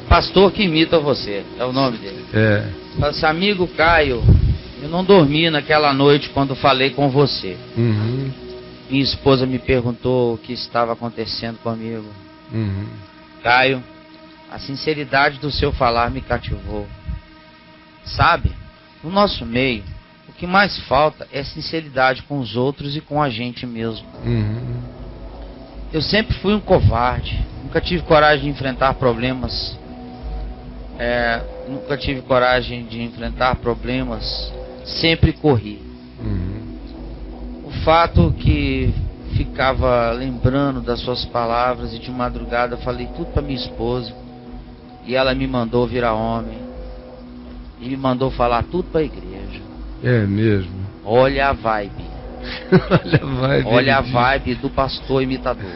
pastor que imita você, é o nome dele. Fala assim, amigo Caio, eu não dormi naquela noite quando falei com você. Minha esposa me perguntou o que estava acontecendo comigo. Caio, a sinceridade do seu falar me cativou. Sabe, no nosso meio, o que mais falta é sinceridade com os outros e com a gente mesmo. Eu sempre fui um covarde, nunca tive coragem de enfrentar problemas. Nunca tive coragem de enfrentar problemas, sempre corri. O fato que ficava lembrando das suas palavras e de madrugada falei tudo para minha esposa e ela me mandou virar homem e me mandou falar tudo para a igreja. É mesmo? Olha a vibe. Olha a vibe do pastor imitador.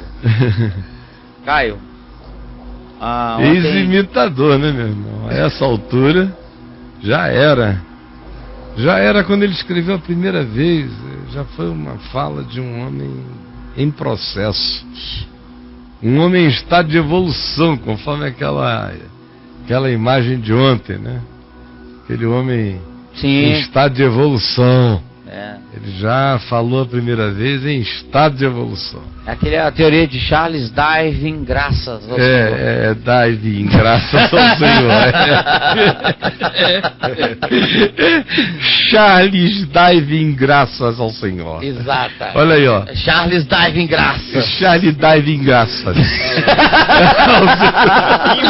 Caio, ex-imitador, né, meu irmão? A essa altura já era quando ele escreveu a primeira vez. Já foi uma fala de um homem em processo, um homem em estado de evolução, conforme aquela imagem de ontem, né? Aquele homem em estado de evolução. Ele já falou a primeira vez em estado de evolução. É a teoria de Charles Darwin, graças ao Senhor. Darwin, graças ao Senhor. Charles Darwin, graças ao Senhor. Exato. Olha aí, ó. Charles Darwin, graças. Charles Darwin, graças.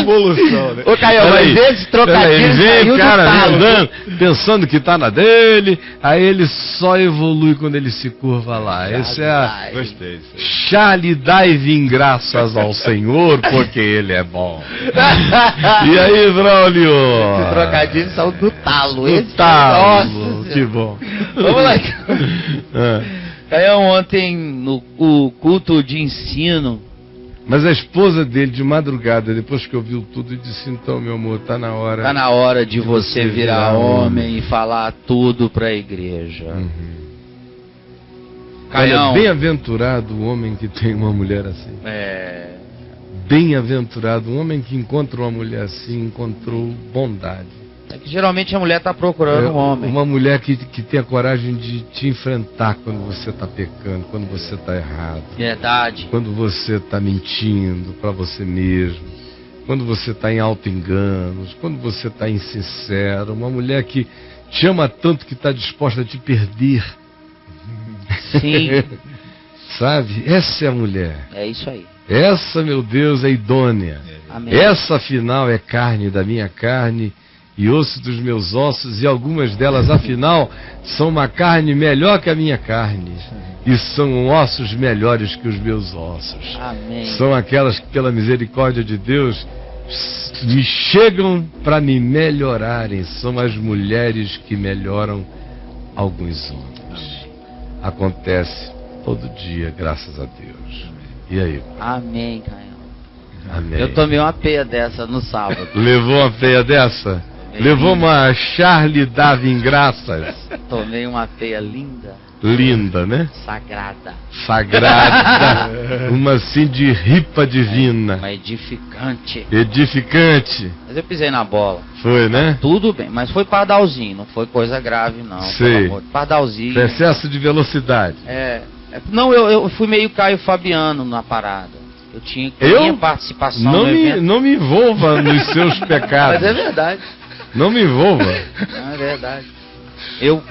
Evolução, né? Ô, Caio, mas esse trocadilho ele vem, saiu cara, do talo, andando, pensando que tá na dele, aí ele só evolui quando ele se curva lá. Esse é a... Gostei. Charles Darwin, graças ao Senhor, porque ele é bom. E aí, Braulio? Esse trocadilho saiu do talo. Nossa, que bom. Vamos lá. Caio, ontem no culto de ensino. Mas a esposa dele, de madrugada, depois que ouviu tudo, disse, então, meu amor, tá na hora. Tá na hora de você virar homem e falar tudo para a igreja. Olha, bem-aventurado o homem que tem uma mulher assim. Bem-aventurado, um homem que encontra uma mulher assim, encontrou bondade. É que geralmente a mulher está procurando um homem. Uma mulher que tem a coragem de te enfrentar quando você está pecando, quando você está errado. Verdade. Quando você está mentindo para você mesmo. Quando você está em auto-enganos. Quando você está insincero. Uma mulher que te ama tanto que está disposta a te perder. Sim. Sabe? Essa é a mulher. É isso aí. Essa, meu Deus, é idônea. Amém. Essa, afinal, é carne da minha carne e osso dos meus ossos, e algumas delas, afinal, são uma carne melhor que a minha carne, e são ossos melhores que os meus ossos. Amém. São aquelas que, pela misericórdia de Deus, me chegam para me melhorarem. São as mulheres que melhoram alguns homens. Acontece todo dia, graças a Deus. E aí? Amém, Caio. Amém. Eu tomei uma peia dessa no sábado. Levou uma peia dessa? Levou uma Charlie Darwin, graças. Tomei uma peia linda. Linda, né? Sagrada. Sagrada. Uma assim de ripa divina. Uma edificante. Edificante. Mas eu pisei na bola. Foi, né? Tudo bem, mas foi pardalzinho, não foi coisa grave, não. Sei. Pardalzinho. Excesso de velocidade. Não, eu fui meio Caio Fabiano na parada. Eu tinha minha participação no evento. Não me envolva nos seus pecados. Mas é verdade. Não me envolva. Não, é verdade. Eu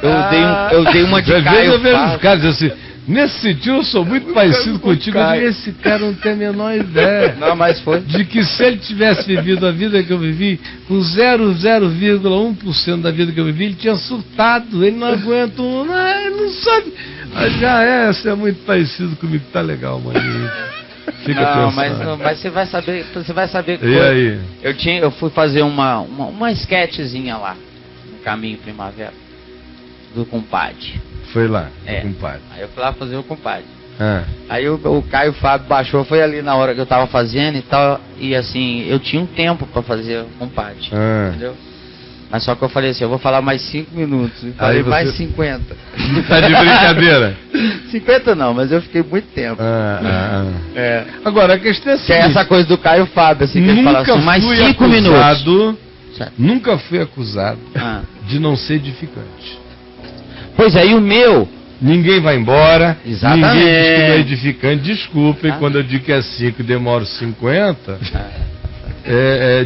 dei uma de Às Caio. vezes eu vejo os caras dizendo assim, nesse sentido eu sou muito parecido contigo. Eu digo, esse cara não tem a menor ideia. Não, mas foi. De que se ele tivesse vivido a vida que eu vivi, com 0,1% da vida que eu vivi, ele tinha surtado. Ele não aguenta ele não sabe. Mas você é muito parecido comigo, tá legal, maninho. Fica não, mas você vai saber que e aí? Eu fui fazer uma sketchzinha lá no Caminho Primavera do compadre. Foi lá, do compadre. Aí eu fui lá fazer o compadre. Aí o Caio Fábio baixou, foi ali na hora que eu tava fazendo e tal, e assim, eu tinha um tempo para fazer o compadre, entendeu? Mas só que eu falei assim, eu vou falar mais 5 minutos. E falei mais 50. Tá de brincadeira? 50 não, mas eu fiquei muito tempo. É. Agora, a questão é assim. Que é essa coisa do Caio Fábio, assim, que ele fala assim, mais 5 minutos. Nunca fui acusado de não ser edificante. Pois é, e o meu... Ninguém vai embora, exatamente. Ninguém diz que não é edificante. Desculpem, quando eu digo que é 5 e demoro 50,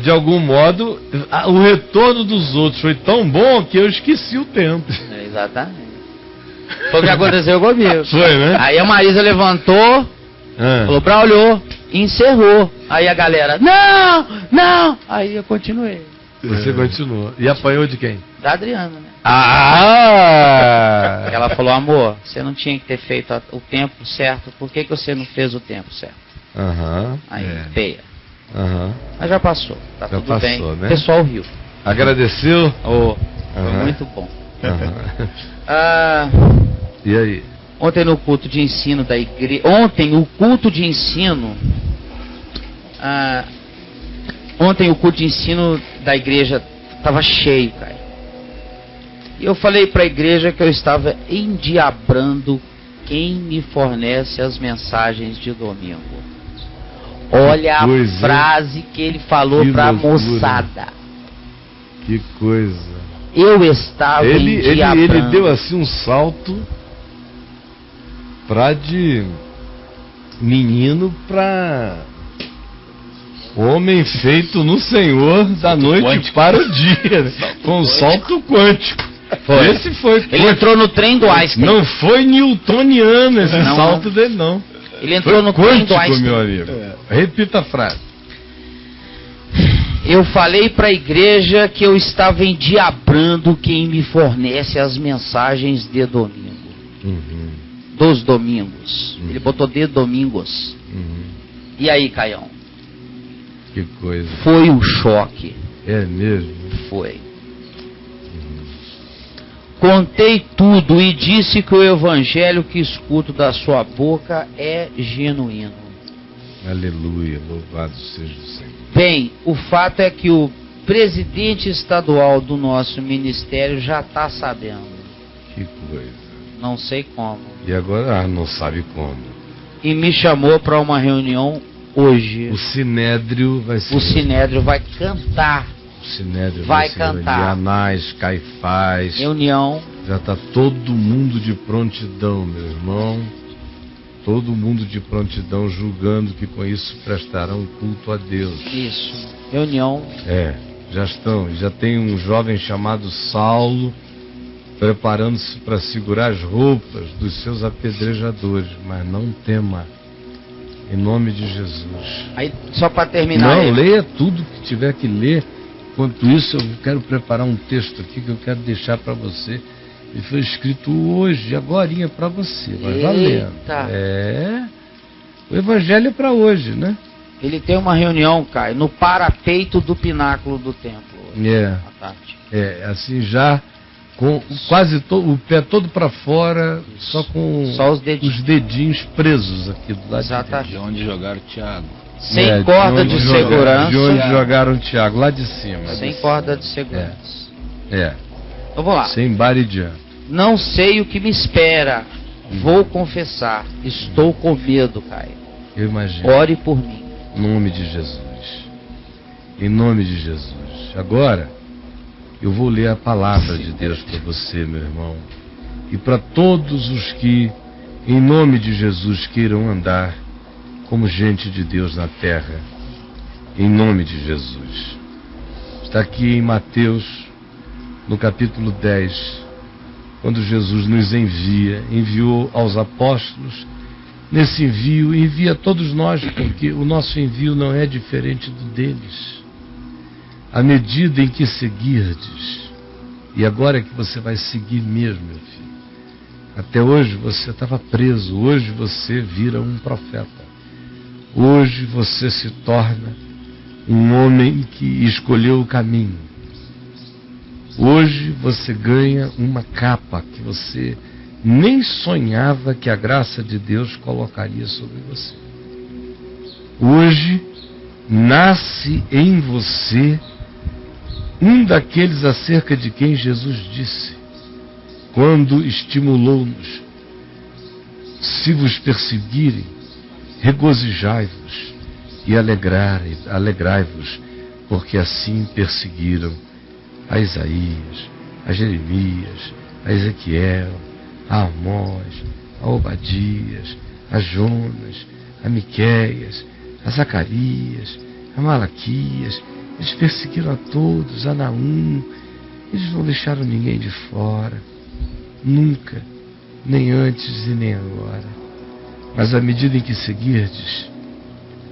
de algum modo, o retorno dos outros foi tão bom que eu esqueci o tempo. Exatamente. Foi o que aconteceu comigo. Foi, né? Aí a Marisa levantou, falou, Braulio, e encerrou. Aí a galera, não! Aí eu continuei. Você continuou. E apanhou de quem? Da Adriana, né? Ela falou, amor, você não tinha que ter feito o tempo certo, por que você não fez o tempo certo? Aí, feia. Mas já passou, tá já tudo passou, bem. Né? O pessoal riu. Agradeceu? Foi muito bom. E aí? Ontem no culto de ensino da igreja. Ontem o culto de ensino da igreja estava cheio, cara. E eu falei para a igreja que eu estava endiabrando quem me fornece as mensagens de domingo. Olha a frase que ele falou para a moçada. Que coisa. Eu estava endiabrando. Ele deu assim um salto de menino para homem feito no Senhor da noite quântico. Para o dia. Com um salto quântico. Foi. Esse foi. Ele entrou no trem do Einstein. Não foi newtoniano esse salto dele, não. Ele entrou no trem do Einstein. Meu amigo. Repita a frase. Eu falei para a igreja que eu estava endiabrando quem me fornece as mensagens de domingo. Dos domingos. Ele botou de domingos. E aí, Caião? Que coisa. Foi um choque. É mesmo? Foi. Contei tudo e disse que o evangelho que escuto da sua boca é genuíno. Aleluia, louvado seja o Senhor. Bem, o fato é que o presidente estadual do nosso ministério já está sabendo. Que coisa. Não sei como. E agora não sabe como. E me chamou para uma reunião hoje. O Sinédrio vai ser. O Sinédrio vai cantar. O Sinédrio vai cantar. Anás, Caifás. Reunião. Já está todo mundo de prontidão, meu irmão. Todo mundo de prontidão, julgando que com isso prestarão culto a Deus. Isso. Reunião. Já estão. Já tem um jovem chamado Saulo preparando-se para segurar as roupas dos seus apedrejadores. Mas não tema. Em nome de Jesus. Aí, só para terminar. Não, leia tudo que tiver que ler. Enquanto isso, eu quero preparar um texto aqui que eu quero deixar para você. Ele foi escrito hoje, agorinha para você. Vai valendo. O evangelho é para hoje, né? Ele tem uma reunião, Caio, no parapeito do pináculo do templo. À tarde. Assim já com quase o pé todo para fora, só os dedinhos presos aqui do lado. Exatamente. De onde jogaram o Thiago. Sem corda de segurança. De onde jogaram o Thiago, lá de cima. Sem corda de segurança. Então vamos lá. Sem baridian. Não sei o que me espera. Vou confessar. Estou com medo, Caio. Eu imagino. Ore por mim. Em nome de Jesus. Em nome de Jesus. Agora, eu vou ler a palavra de Deus para você, meu irmão. E para todos os que, em nome de Jesus, queiram andar como gente de Deus na terra, em nome de Jesus. Está aqui em Mateus, no capítulo 10, quando Jesus nos enviou aos apóstolos. Nesse envio, envia a todos nós, porque o nosso envio não é diferente do deles. À medida em que seguirdes, e agora é que você vai seguir mesmo, meu filho. Até hoje você estava preso, hoje você vira um profeta. Hoje você se torna um homem que escolheu o caminho. Hoje você ganha uma capa que você nem sonhava que a graça de Deus colocaria sobre você. Hoje nasce em você Um daqueles acerca de quem Jesus disse, quando estimulou-nos: se vos perseguirem, regozijai-vos e alegrai-vos, porque assim perseguiram a Isaías, a Jeremias, a Ezequiel, a Amós, a Obadias, a Jonas, a Miqueias, a Zacarias, a Malaquias. Eles perseguiram a todos, a Naum. Eles não deixaram ninguém de fora, nunca, nem antes e nem agora. Mas à medida em que seguirdes,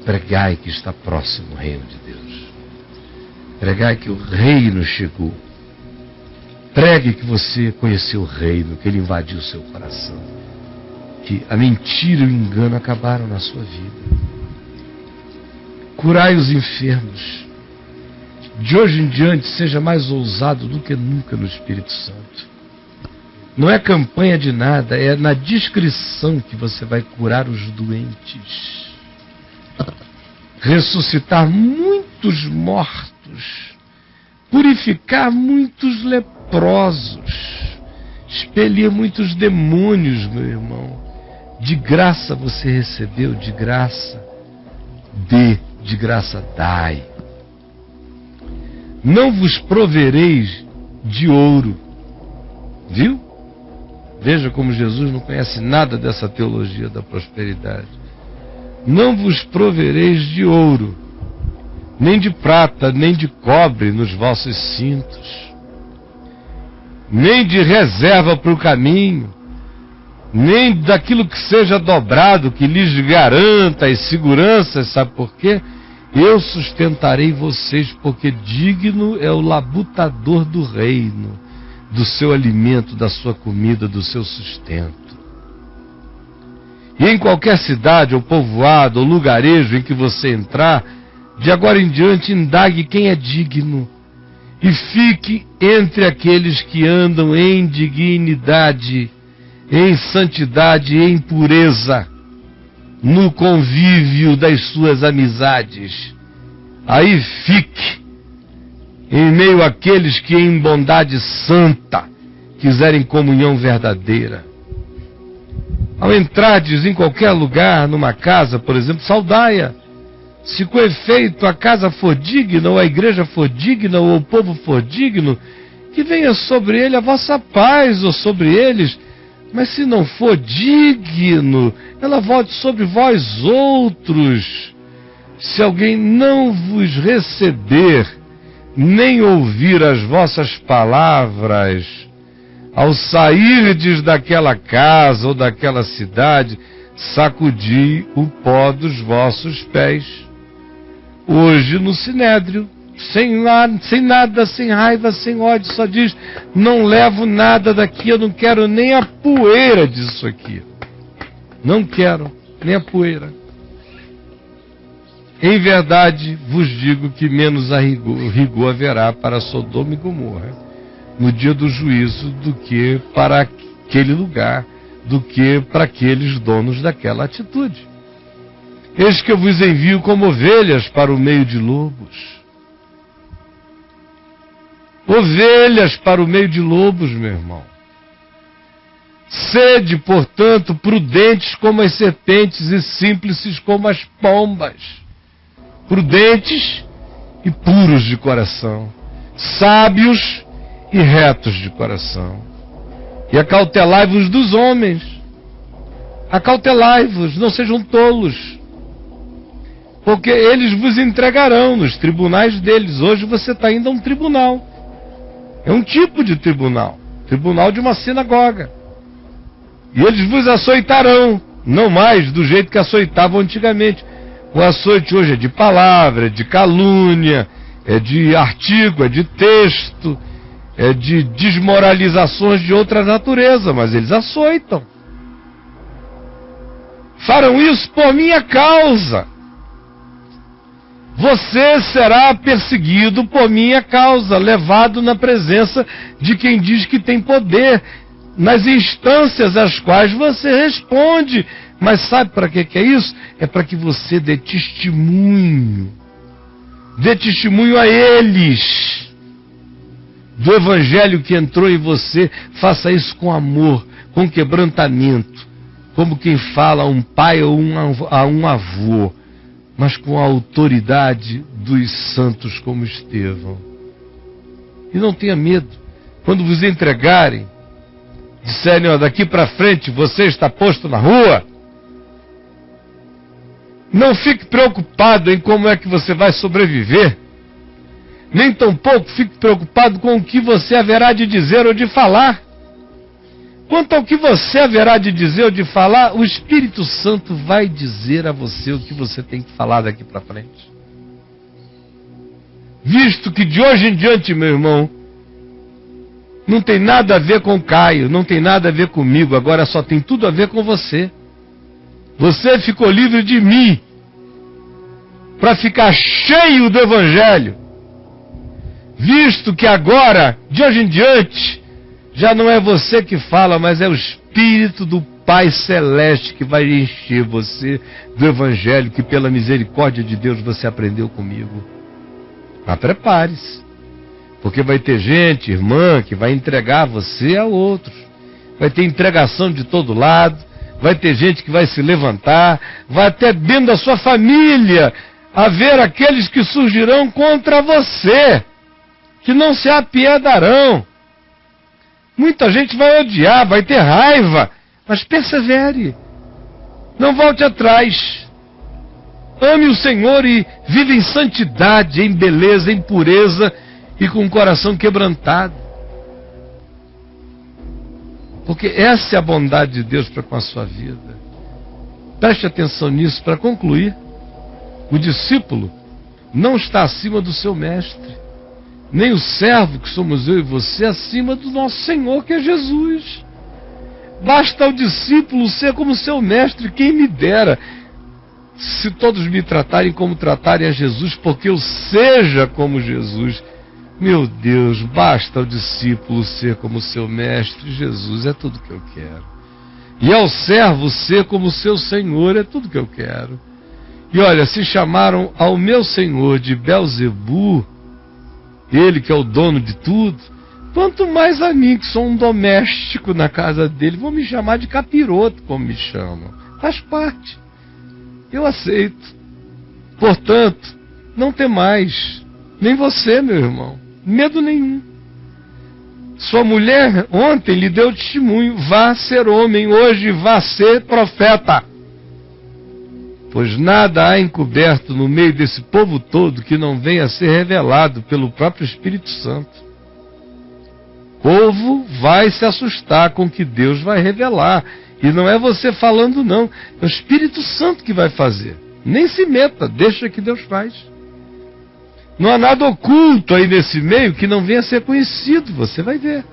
pregai que está próximo o reino de Deus. Pregai que o reino chegou. Pregue que você conheceu o reino, que ele invadiu o seu coração, que a mentira e o engano acabaram na sua vida. Curai os enfermos. De hoje em diante, seja mais ousado do que nunca no Espírito Santo. Não é campanha de nada, é na discrição que você vai curar os doentes, ressuscitar muitos mortos, purificar muitos leprosos, expelir muitos demônios, meu irmão. De graça você recebeu, de graça dê, de graça dai. Não vos provereis de ouro. Viu? Veja como Jesus não conhece nada dessa teologia da prosperidade. Não vos provereis de ouro, nem de prata, nem de cobre nos vossos cintos, nem de reserva para o caminho, nem daquilo que seja dobrado, que lhes garanta as seguranças. Sabe por quê? Eu sustentarei vocês, porque digno é o labutador do reino, do seu alimento, da sua comida, do seu sustento. E em qualquer cidade, ou povoado, ou lugarejo em que você entrar, de agora em diante indague quem é digno, e fique entre aqueles que andam em dignidade, em santidade e em pureza, no convívio das suas amizades. Aí fique em meio àqueles que em bondade santa quiserem comunhão verdadeira. Ao entrardes em qualquer lugar, numa casa, por exemplo, saudai-a. Se com efeito a casa for digna, ou a igreja for digna, ou o povo for digno, que venha sobre ele a vossa paz, ou sobre eles. Mas se não for digno, ela volte sobre vós outros. Se alguém não vos receber, nem ouvir as vossas palavras, ao sairdes daquela casa ou daquela cidade, sacudi o pó dos vossos pés. Hoje no Sinédrio, sem nada, sem raiva, sem ódio, só diz: não levo nada daqui, eu não quero nem a poeira disso aqui. Não quero nem a poeira. Em verdade vos digo que menos rigor haverá para Sodoma e Gomorra no dia do juízo do que para aquele lugar, do que para aqueles donos daquela atitude. Eis que eu vos envio como ovelhas para o meio de lobos. Ovelhas para o meio de lobos, meu irmão. Sede, portanto, prudentes como as serpentes e simples como as pombas. Prudentes e puros de coração, sábios e retos de coração. E acautelai-vos dos homens. Acautelai-vos, não sejam tolos, porque eles vos entregarão nos tribunais deles. Hoje você está indo a um tribunal. É um tipo de tribunal, tribunal de uma sinagoga. E eles vos açoitarão, não mais do jeito que açoitavam antigamente. O açoite hoje é de palavra, é de calúnia, é de artigo, é de texto, é de desmoralizações de outra natureza, mas eles açoitam. Farão isso por minha causa. Você será perseguido por minha causa, levado na presença de quem diz que tem poder, nas instâncias às quais você responde. Mas sabe para que é isso? É para que você dê testemunho. Dê testemunho a eles. do evangelho que entrou em você, faça isso com amor, com quebrantamento, como quem fala a um pai ou a um avô, mas com a autoridade dos santos como Estevão. E não tenha medo. Quando vos entregarem, disserem, ó, daqui para frente você está posto na rua, não fique preocupado em como é que você vai sobreviver, nem tampouco fique preocupado com o que você haverá de dizer ou de falar. Quanto ao que você haverá de dizer ou de falar, o Espírito Santo vai dizer a você o que você tem que falar daqui para frente. Visto que de hoje em diante, meu irmão, não tem nada a ver com Caio, não tem nada a ver comigo, agora só tem tudo a ver com você. Você ficou livre de mim para ficar cheio do Evangelho. Visto que agora, de hoje em diante, já não é você que fala, mas é o Espírito do Pai Celeste que vai encher você do Evangelho que pela misericórdia de Deus você aprendeu comigo. Mas prepare-se, porque vai ter gente, irmã, que vai entregar você a outros. Vai ter entregação de todo lado, vai ter gente que vai se levantar, vai até dentro da sua família haver aqueles que surgirão contra você, que não se apiedarão. Muita gente vai odiar, vai ter raiva, mas persevere. Não volte atrás. Ame o Senhor e vive em santidade, em beleza, em pureza e com o coração quebrantado. Porque essa é a bondade de Deus para com a sua vida. Preste atenção nisso para concluir. O discípulo não está acima do seu mestre, nem o servo, que somos eu e você, acima do nosso Senhor, que é Jesus. Basta ao discípulo ser como seu mestre. Quem me dera se todos me tratarem como tratarem a Jesus, porque eu seja como Jesus. Meu Deus, basta ao discípulo ser como seu mestre. Jesus é tudo que eu quero. E ao servo ser como seu Senhor, é tudo que eu quero. E olha, se chamaram ao meu Senhor de Belzebu, ele que é o dono de tudo, quanto mais a mim, que sou um doméstico na casa dele, vão me chamar de capiroto, como me chamam. Faz parte. Eu aceito. Portanto, não tem mais, nem você, meu irmão, medo nenhum. Sua mulher ontem lhe deu testemunho, vá ser homem, hoje vá ser profeta. Pois nada há encoberto no meio desse povo todo que não venha a ser revelado pelo próprio Espírito Santo. O povo vai se assustar com o que Deus vai revelar. E não é você falando, não. É o Espírito Santo que vai fazer. Nem se meta, deixa que Deus faz. Não há nada oculto aí nesse meio que não venha a ser conhecido, você vai ver.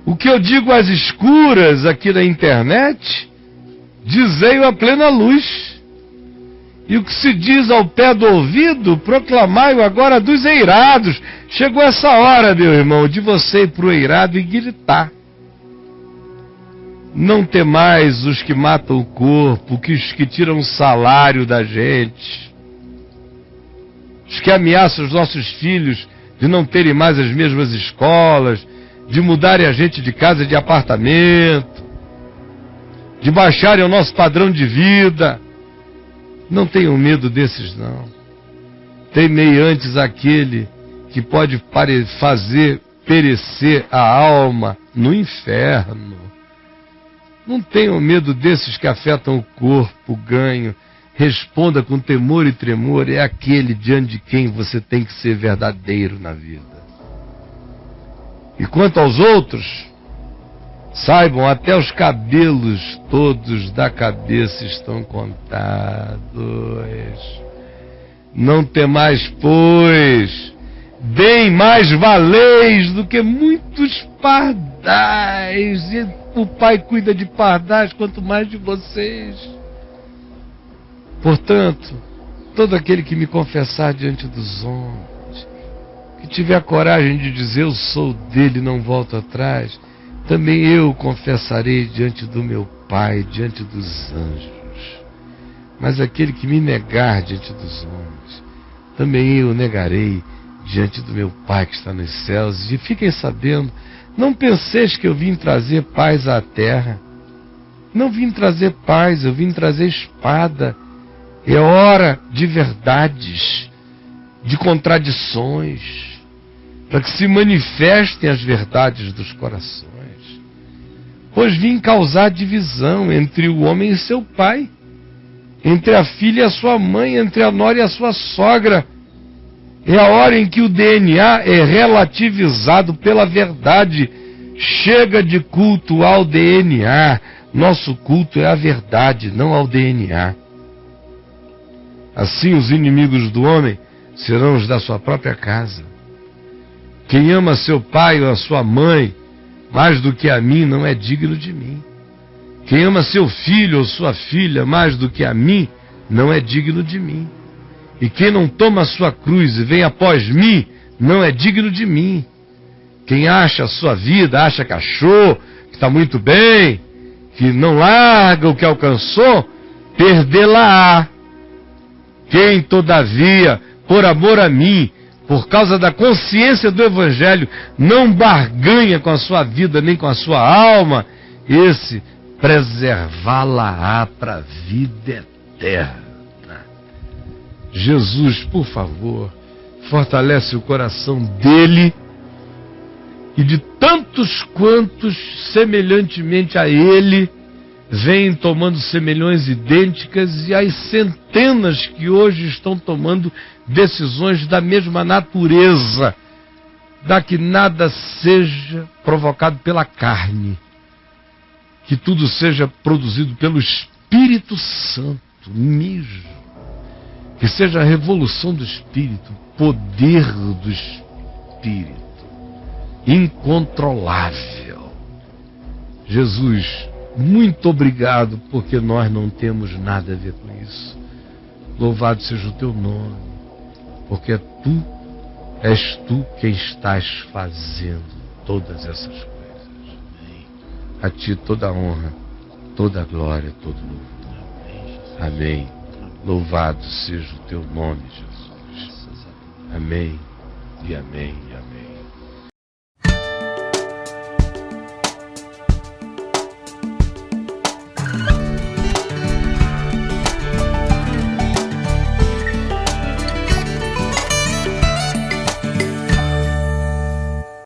O que eu digo às escuras aqui na internet, dizei-o à plena luz. E o que se diz ao pé do ouvido, proclamai-o agora dos eirados. Chegou essa hora, meu irmão, de você ir para o eirado e gritar. Não temais os que matam o corpo, os que tiram o salário da gente, os que ameaçam os nossos filhos de não terem mais as mesmas escolas, de mudarem a gente de casa, de apartamento, de baixarem o nosso padrão de vida. Não tenham medo desses, não. Temei antes aquele que pode fazer perecer a alma no inferno. Não tenham medo desses que afetam o corpo, o ganho. Responda com temor e tremor, é aquele diante de quem você tem que ser verdadeiro na vida. E quanto aos outros, saibam, até os cabelos todos da cabeça estão contados. Não temais, pois, bem mais valeis do que muitos pardais. E o Pai cuida de pardais, quanto mais de vocês. Portanto, todo aquele que me confessar diante dos homens, que tiver a coragem de dizer eu sou dele e não volto atrás, também eu confessarei diante do meu Pai, diante dos anjos. Mas aquele que me negar diante dos homens, também eu negarei diante do meu Pai que está nos céus. E fiquem sabendo, não penseis que eu vim trazer paz à terra. Não vim trazer paz, eu vim trazer espada. É hora de verdades, de contradições, para que se manifestem as verdades dos corações. Pois vim causar divisão entre o homem e seu pai, entre a filha e a sua mãe, entre a nora e a sua sogra. É a hora em que o DNA é relativizado pela verdade. Chega de culto ao DNA. Nosso culto é a verdade, não ao DNA. Assim os inimigos do homem serão os da sua própria casa. Quem ama seu pai ou a sua mãe mais do que a mim não é digno de mim. Quem ama seu filho ou sua filha mais do que a mim não é digno de mim. E quem não toma a sua cruz e vem após mim não é digno de mim. Quem acha a sua vida, acha que achou, que está muito bem, que não larga o que alcançou, perdê-la-á. Quem, todavia, por amor a mim, por causa da consciência do Evangelho, não barganha com a sua vida nem com a sua alma, esse preservá-la-á para a vida eterna. Jesus, por favor, fortalece o coração dele e de tantos quantos, semelhantemente a ele, vêm tomando semelhões idênticas, e as centenas que hoje estão tomando decisões da mesma natureza, da que nada seja provocado pela carne, que tudo seja produzido pelo Espírito Santo mesmo, que seja a revolução do Espírito, poder do Espírito, incontrolável. Jesus, muito obrigado, porque nós não temos nada a ver com isso. Louvado seja o teu nome, porque és tu quem estás fazendo todas essas coisas. A ti toda a honra, toda a glória, todo louvor. Amém. Louvado seja o teu nome, Jesus. Amém e amém e amém.